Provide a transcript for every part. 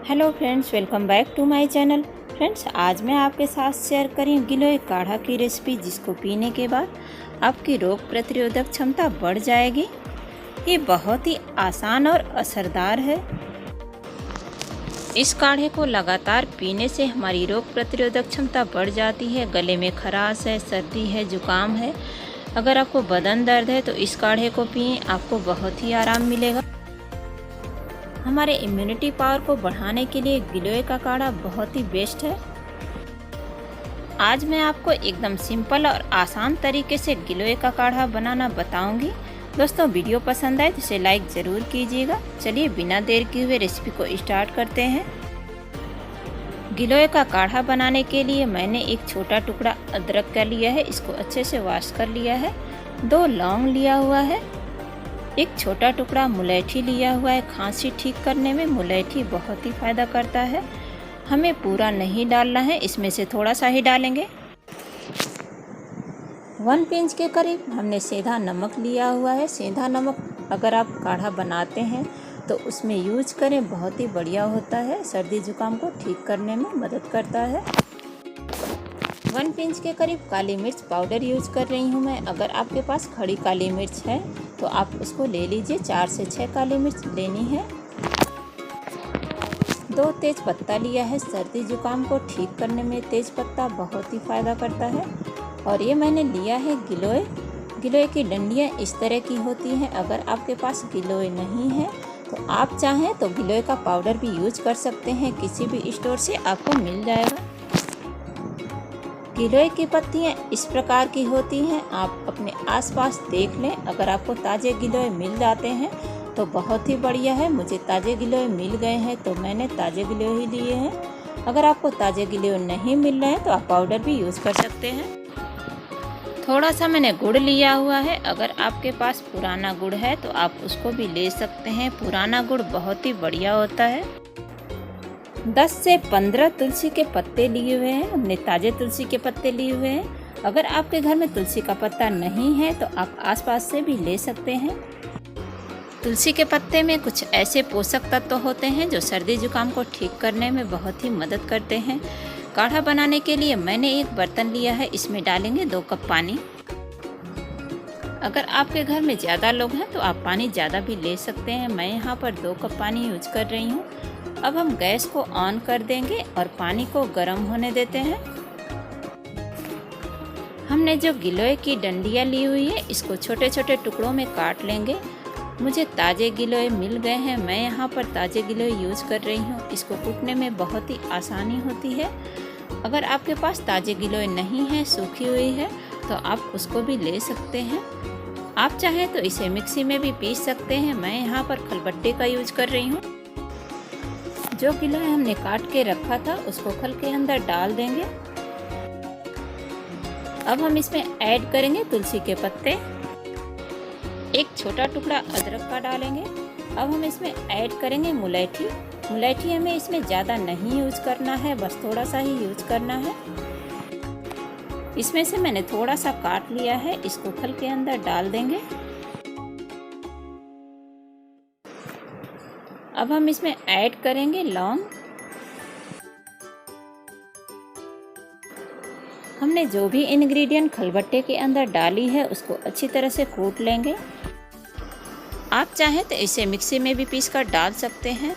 Hello friends, welcome back to my channel. Friends, आज मैं आपके साथ शेयर करी गिलोय काढ़ा की रेसिपी, जिसको पीने के बाद आपकी रोग प्रतिरोधक क्षमता बढ़ जाएगी। ये बहुत ही आसान और असरदार है। इस काढ़े को लगातार पीने से हमारी रोग प्रतिरोधक क्षमता बढ़ जाती है। गले में खराश है, सर्दी है, जुकाम है, अगर आपको बदन दर्द है तो इस काढ़े को पिएं, आपको बहुत ही आराम मिलेगा। हमारे इम्यूनिटी पावर को बढ़ाने के लिए गिलोय का काढ़ा बहुत ही बेस्ट है। आज मैं आपको एकदम सिंपल और आसान तरीके से गिलोय का काढ़ा बनाना बताऊंगी। दोस्तों, वीडियो पसंद आए तो इसे लाइक ज़रूर कीजिएगा। चलिए बिना देर किए हुए रेसिपी को स्टार्ट करते हैं। गिलोय का काढ़ा बनाने के लिए मैंने एक छोटा टुकड़ा अदरक का लिया है, इसको अच्छे से वॉश कर लिया है। 2 लौंग लिया हुआ है। एक छोटा टुकड़ा मुलैठी लिया हुआ है। खांसी ठीक करने में मुलैठी बहुत ही फ़ायदा करता है। हमें पूरा नहीं डालना है, इसमें से थोड़ा सा ही डालेंगे। 1 पिंच के करीब हमने सेंधा नमक लिया हुआ है। सेंधा नमक अगर आप काढ़ा बनाते हैं तो उसमें यूज करें, बहुत ही बढ़िया होता है। सर्दी जुकाम को ठीक करने में मदद करता है। 1 पिंच के करीब काली मिर्च पाउडर यूज कर रही हूँ मैं। अगर आपके पास खड़ी काली मिर्च है तो आप उसको ले लीजिए। 4 से 6 काली मिर्च लेनी है। 2 तेज पत्ता लिया है। सर्दी जुकाम को ठीक करने में तेज पत्ता बहुत ही फ़ायदा करता है। और ये मैंने लिया है गिलोय। गिलोय की डंडियाँ इस तरह की होती हैं। अगर आपके पास गिलोय नहीं है तो आप चाहें तो गिलोय का पाउडर भी यूज कर सकते हैं। किसी भी स्टोर से आपको मिल जाएगा। गिलोय की पत्तियाँ इस प्रकार की होती हैं। आप अपने आसपास देख लें। अगर आपको ताज़े गिलोय मिल जाते हैं तो बहुत ही बढ़िया है। मुझे ताज़े गिलोय मिल गए हैं तो मैंने ताज़े गिलोय ही लिए हैं। अगर आपको ताज़े गिलोय नहीं मिल रहे हैं तो आप पाउडर भी यूज़ कर सकते हैं। थोड़ा सा मैंने गुड़ लिया हुआ है। अगर आपके पास पुराना गुड़ है तो आप उसको भी ले सकते हैं। पुराना गुड़ बहुत ही बढ़िया होता है। 10 से 15 तुलसी के पत्ते लिए हुए हैं। हमने ताज़े तुलसी के पत्ते लिए हुए हैं। अगर आपके घर में तुलसी का पत्ता नहीं है तो आप आसपास से भी ले सकते हैं। तुलसी के पत्ते में कुछ ऐसे पोषक तत्व होते हैं जो सर्दी जुकाम को ठीक करने में बहुत ही मदद करते हैं। काढ़ा बनाने के लिए मैंने एक बर्तन लिया है, इसमें डालेंगे 2 कप पानी। अगर आपके घर में ज़्यादा लोग हैं तो आप पानी ज़्यादा भी ले सकते हैं। मैं यहाँ पर 2 कप पानी यूज कर रही हूँ। अब हम गैस को ऑन कर देंगे और पानी को गर्म होने देते हैं। हमने जो गिलोय की डंडियाँ ली हुई है इसको छोटे छोटे टुकड़ों में काट लेंगे। मुझे ताज़े गिलोय मिल गए हैं, मैं यहाँ पर ताज़े गिलोय यूज कर रही हूँ। इसको कूटने में बहुत ही आसानी होती है। अगर आपके पास ताज़े गिलोय नहीं है, सूखी हुई है, तो आप उसको भी ले सकते हैं। आप चाहें तो इसे मिक्सी में भी पीस सकते हैं। मैं यहाँ पर खलबट्टे का यूज कर रही हूँ। जो गिलोय हमने काट के रखा था उसको खल के अंदर डाल देंगे। अब हम इसमें ऐड करेंगे तुलसी के पत्ते। एक छोटा टुकड़ा अदरक का डालेंगे। अब हम इसमें ऐड करेंगे मुलैठी। मुलैठी हमें इसमें ज़्यादा नहीं यूज करना है, बस थोड़ा सा ही यूज करना है। इसमें से मैंने थोड़ा सा काट लिया है, इसको खल के अंदर डाल देंगे। अब हम इसमें ऐड करेंगे लौंग। हमने जो भी इंग्रेडिएंट खलबट्टे के अंदर डाली है उसको अच्छी तरह से कूट लेंगे। आप चाहें तो इसे मिक्सी में भी पीस कर डाल सकते हैं।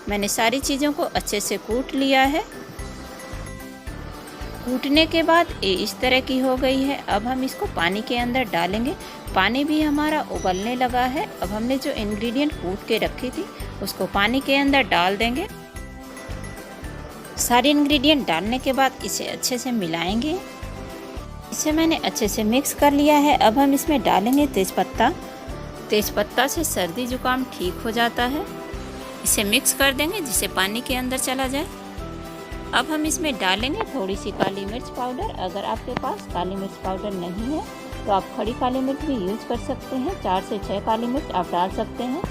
मैंने सारी चीज़ों को अच्छे से कूट लिया है। कूटने के बाद ये इस तरह की हो गई है। अब हम इसको पानी के अंदर डालेंगे। पानी भी हमारा उबलने लगा है। अब हमने जो इंग्रेडिएंट कूट के रखी थी उसको पानी के अंदर डाल देंगे। सारे इंग्रेडिएंट डालने के बाद इसे अच्छे से मिलाएंगे। इसे मैंने अच्छे से मिक्स कर लिया है। अब हम इसमें डालेंगे तेज़पत्ता। तेज़पत्ता से सर्दी जुकाम ठीक हो जाता है। इसे मिक्स कर देंगे जिससे पानी के अंदर चला जाए। अब हम इसमें डालेंगे थोड़ी सी काली मिर्च पाउडर। अगर आपके पास काली मिर्च पाउडर नहीं है तो आप खड़ी काली मिर्च भी यूज कर सकते हैं। 4 से 6 काली मिर्च आप डाल सकते हैं।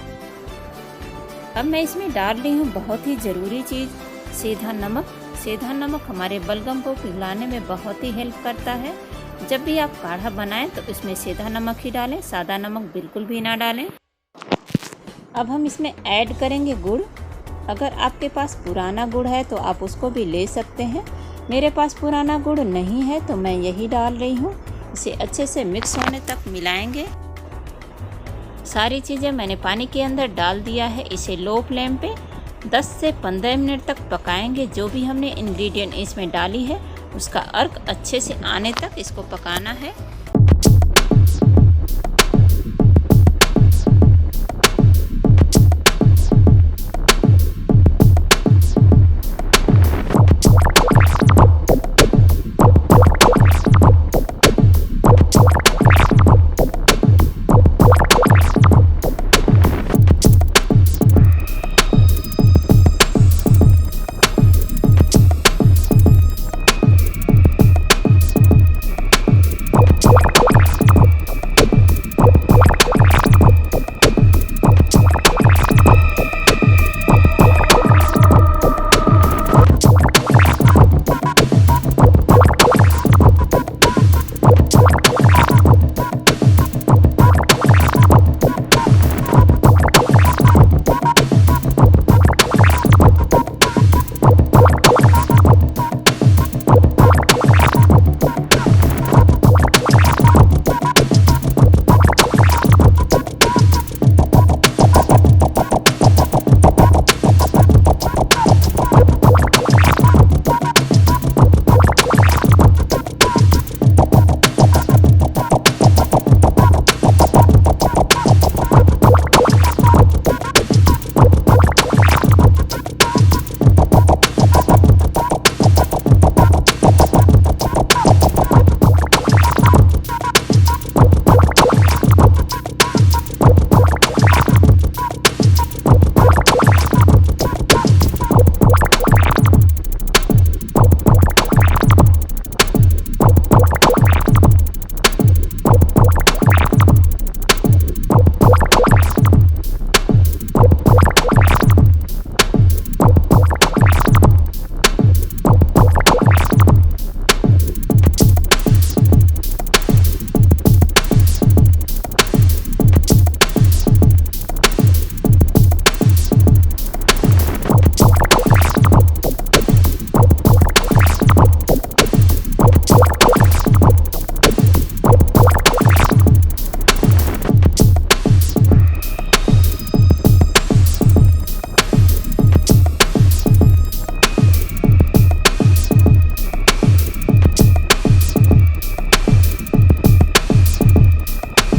अब मैं इसमें डाल रही हूँ बहुत ही ज़रूरी चीज़, सेंधा नमक। सेंधा नमक हमारे बलगम को पिघलाने में बहुत ही हेल्प करता है। जब भी आप काढ़ा बनाएं तो इसमें सेंधा नमक ही डालें, सादा नमक बिल्कुल भी ना डालें। अब हम इसमें ऐड करेंगे गुड़। अगर आपके पास पुराना गुड़ है तो आप उसको भी ले सकते हैं। मेरे पास पुराना गुड़ नहीं है तो मैं यही डाल रही हूँ। इसे अच्छे से मिक्स होने तक मिलाएंगे। सारी चीज़ें मैंने पानी के अंदर डाल दिया है। इसे लो फ्लेम पे 10 से 15 मिनट तक पकाएंगे। जो भी हमने इंग्रेडिएंट इसमें डाली है उसका अर्क अच्छे से आने तक इसको पकाना है।